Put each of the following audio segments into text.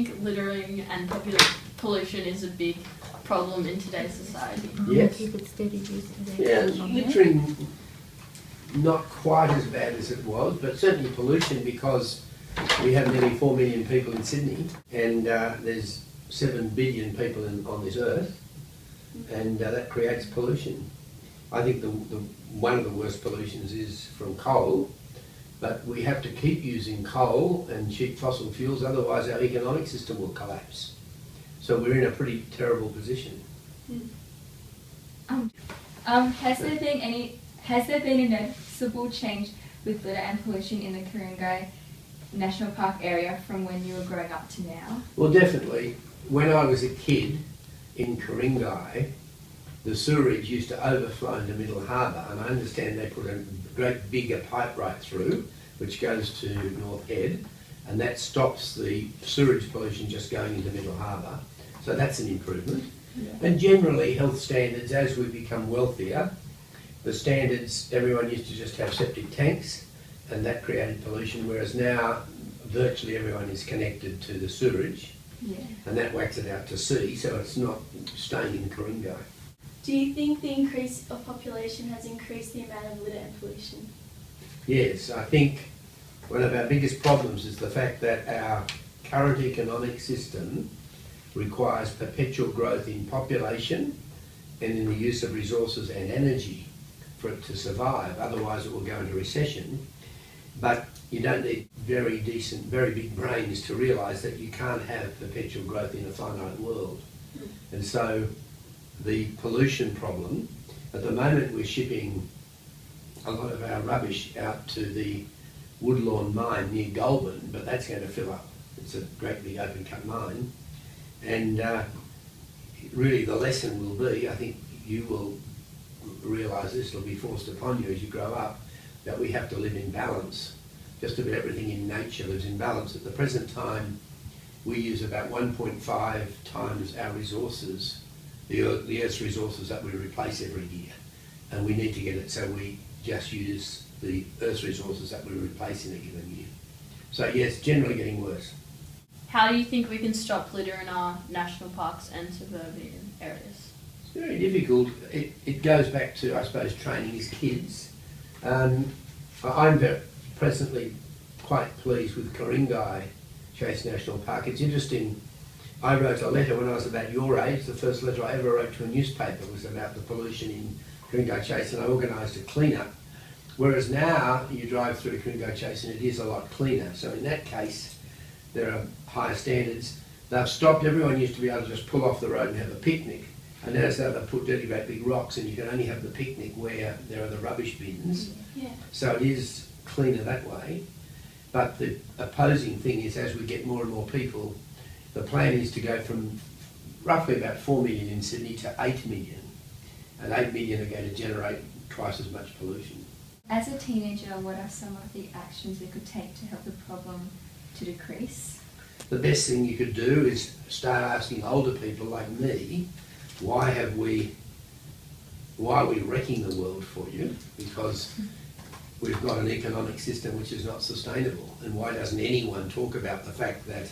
think littering and pollution is a big problem in today's society. Yes. Yeah, littering not quite as bad as it was, but certainly pollution, because we have nearly 4 million people in Sydney, and there's 7 billion people on this earth, and that creates pollution. I think one of the worst pollutions is from coal, but we have to keep using coal and cheap fossil fuels, otherwise our economic system will collapse. So we're in a pretty terrible position. Has there been a noticeable change with litter and pollution in the Ku-ring-gai National Park area from when you were growing up to now? Well, definitely. When I was a kid in Ku-ring-gai, the sewerage used to overflow into Middle Harbour, and I understand they put a great bigger pipe right through, which goes to North Head, and that stops the sewage pollution just going into Middle Harbour. So that's an improvement. Yeah. And generally, health standards, as we become wealthier, the standards, everyone used to just have septic tanks, and that created pollution, whereas now virtually everyone is connected to the sewerage, and that whacks it out to sea, so it's not staying in Ku-ring-gai. Do you think the increase of population has increased the amount of litter and pollution? Yes, I think one of our biggest problems is the fact that our current economic system requires perpetual growth in population and in the use of resources and energy for it to survive, otherwise it will go into recession. But you don't need very decent, very big brains to realise that you can't have perpetual growth in a finite world. And so the pollution problem, at the moment we're shipping a lot of our rubbish out to the Woodlawn mine near Goulburn, but that's going to fill up. It's a great big open cut mine, and really the lesson will be, I think you will realise this, will be forced upon you as you grow up, that we have to live in balance. Just about everything in nature lives in balance. At the present time, we use about 1.5 times our resources, the Earth's resources, that we replace every year. And we need to get it so we just use the Earth's resources that we replace in a given year. So yes, generally getting worse. How do you think we can stop litter in our national parks and suburban areas? It's very difficult. It goes back to, I suppose, training as kids. I'm presently quite pleased with Ku-ring-gai Chase National Park. It's interesting, I wrote a letter when I was about your age. The first letter I ever wrote to a newspaper was about the pollution in Ku-ring-gai Chase, and I organised a clean-up. Whereas now you drive through Ku-ring-gai Chase and it is a lot cleaner. So in that case, there are higher standards. They've stopped, everyone used to be able to just pull off the road and have a picnic. And now they've put dirty great big rocks, and you can only have the picnic where there are the rubbish bins. Yeah. So it is cleaner that way. But the opposing thing is, as we get more and more people, the plan is to go from roughly about 4 million in Sydney to 8 million. And 8 million are going to generate twice as much pollution. As a teenager, what are some of the actions we could take to help the problem to decrease? The best thing you could do is start asking older people like me, why are we wrecking the world for you? Because we've got an economic system which is not sustainable. And why doesn't anyone talk about the fact that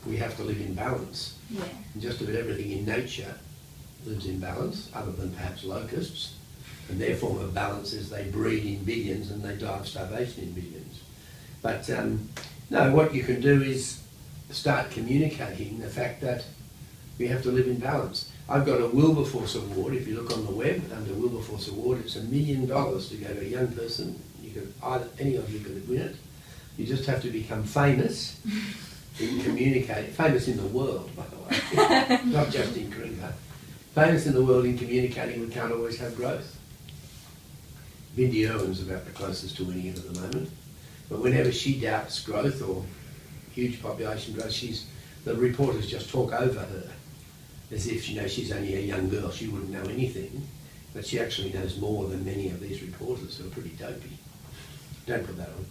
we have to live in balance? Yeah. And just about everything in nature lives in balance, other than perhaps locusts. And their form of balance is they breed in billions and they die of starvation in billions. But no, what you can do is start communicating the fact that we have to live in balance. I've got a Wilberforce Award. If you look on the web under Wilberforce Award, it's $1 million to go to a young person. You could any of you could win it. You just have to become famous in communicating. Famous in the world, by the way, not just in Ku-ring-gai. Famous in the world in communicating. We can't always have growth. Bindi Irwin's about the closest to winning it at the moment. But whenever she doubts growth or huge population growth, the reporters just talk over her, as if she's only a young girl, she wouldn't know anything. But she actually knows more than many of these reporters who are pretty dopey. Don't put that on.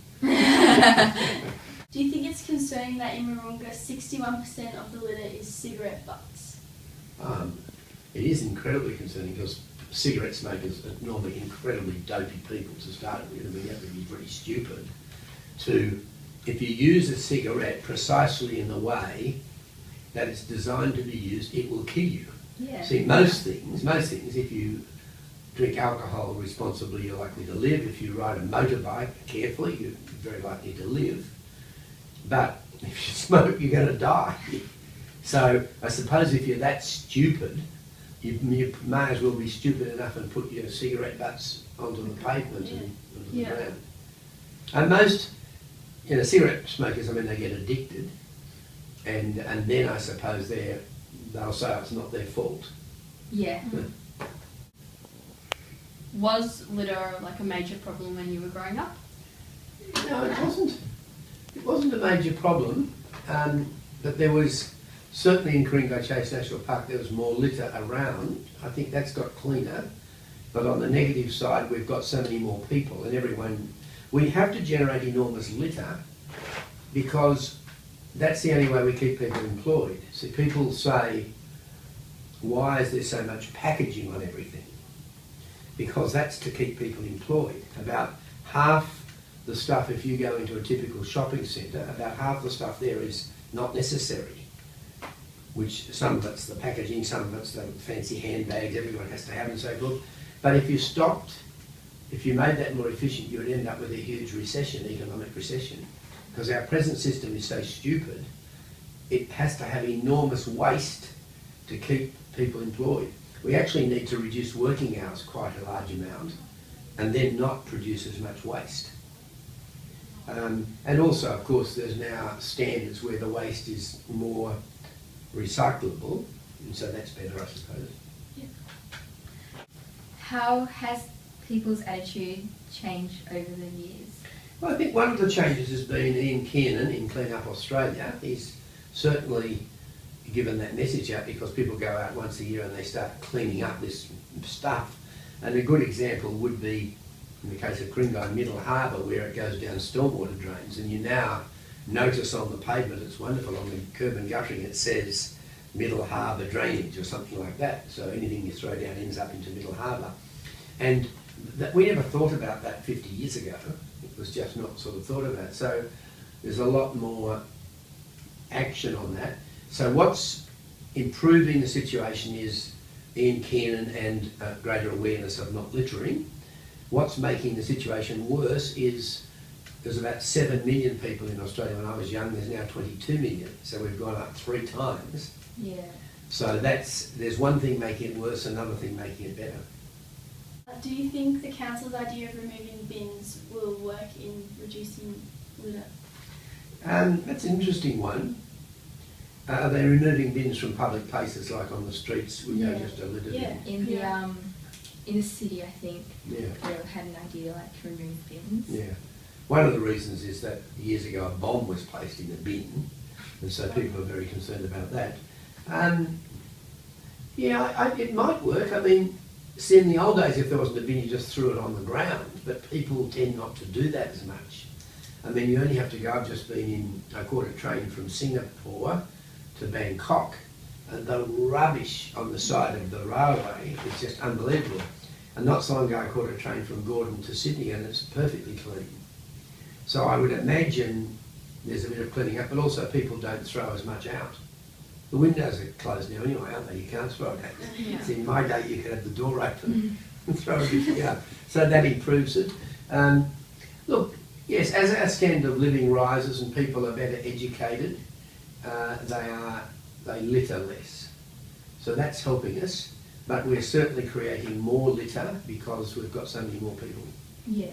Do you think it's concerning that in Wahroonga 61% of the litter is cigarette butts? It is incredibly concerning because cigarette smokers are normally incredibly dopey people to start with. I mean, you have to be pretty stupid to if you use a cigarette precisely in the way that it's designed to be used, it will kill you. Yeah. See, most things, if you drink alcohol responsibly, you're likely to live. If you ride a motorbike carefully, you're very likely to live. But if you smoke, you're going to die. So I suppose if you're that stupid, you may as well be stupid enough and put your cigarette butts onto the pavement and onto the ground. And most, cigarette smokers, they get addicted, and then I suppose they'll say it's not their fault. Yeah. Was litter like a major problem when you were growing up? No, it wasn't. It wasn't a major problem, but there was, certainly in Ku-ring-gai Chase National Park, there was more litter around. I think that's got cleaner. But on the negative side, we've got so many more people and we have to generate enormous litter because that's the only way we keep people employed. See, people say, why is there so much packaging on everything? Because that's to keep people employed. About half the stuff, if you go into a typical shopping centre, about half the stuff there is not necessary. Which some of it's the packaging, some of it's the fancy handbags everyone has to have and so forth. But if you made that more efficient, you would end up with a huge recession, economic recession. Because our present system is so stupid, it has to have enormous waste to keep people employed. We actually need to reduce working hours quite a large amount and then not produce as much waste. And also, of course, there's now standards where the waste is more recyclable, and so that's better, I suppose. Yeah. How has people's attitude changed over the years? Well, I think one of the changes has been Ian Kiernan in Clean Up Australia. He's certainly given that message out because people go out once a year and they start cleaning up this stuff. And a good example would be, in the case of Ku-ring-gai, Middle Harbour, where it goes down stormwater drains, and you now notice on the pavement, it's wonderful, on the curb and guttering it says Middle Harbour drainage or something like that. So anything you throw down ends up into Middle Harbour. And we never thought about that 50 years ago. It was just not sort of thought about. So there's a lot more action on that. So what's improving the situation is Ian Kiernan and greater awareness of not littering. What's making the situation worse is there's about 7 million people in Australia. When I was young, there's now 22 million. So we've gone up 3 times. Yeah. So there's one thing making it worse, another thing making it better. Do you think the council's idea of removing bins will work in reducing litter? That's an interesting one. Are they removing bins from public places like on the streets? We go just a litter bin? In the city, I think, Yeah. they had an idea to remove bins. Yeah. One of the reasons is that years ago a bomb was placed in a bin, and so people are very concerned about that. It might work. See, in the old days, if there wasn't a bin, you just threw it on the ground, but people tend not to do that as much. You only have to go. I've just been I caught a train from Singapore to Bangkok, and the rubbish on the side of the railway is just unbelievable. And not so long ago, I caught a train from Gordon to Sydney, and it's perfectly clean. So I would imagine there's a bit of cleaning up, but also people don't throw as much out. The windows are closed now anyway, aren't they? You can't throw it out. Yeah. See, in my day, you could have the door open and throw everything out. So that improves it. Look, yes, as our standard of living rises and people are better educated, they litter less. So that's helping us, but we're certainly creating more litter because we've got so many more people. Yeah.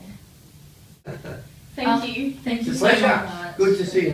Thank you. Thank you It's a so pleasure. much. Good to see you.